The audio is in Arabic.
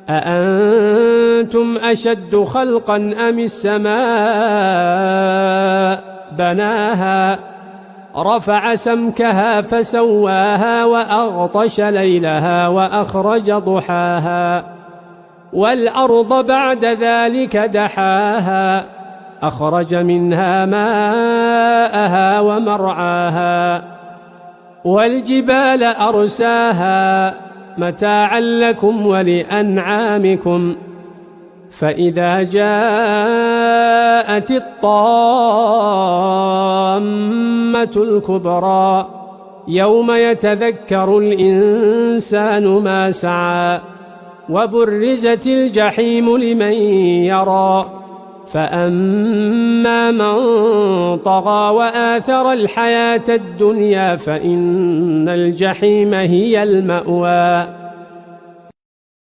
أأنتم أشد خلقا أم السماء بناها رفع سمكها فسواها وأغطش ليلها وأخرج ضحاها والأرض بعد ذلك دحاها أخرج منها ماءها ومرعاها والجبال أرساها متاعا لكم ولأنعامكم فإذا جاءت الطامة الكبرى يوم يتذكر الإنسان ما سعى وبرزت الجحيم لمن يرى فأما من طغى وآثر الحياة الدنيا فإن الجحيم هي المأوى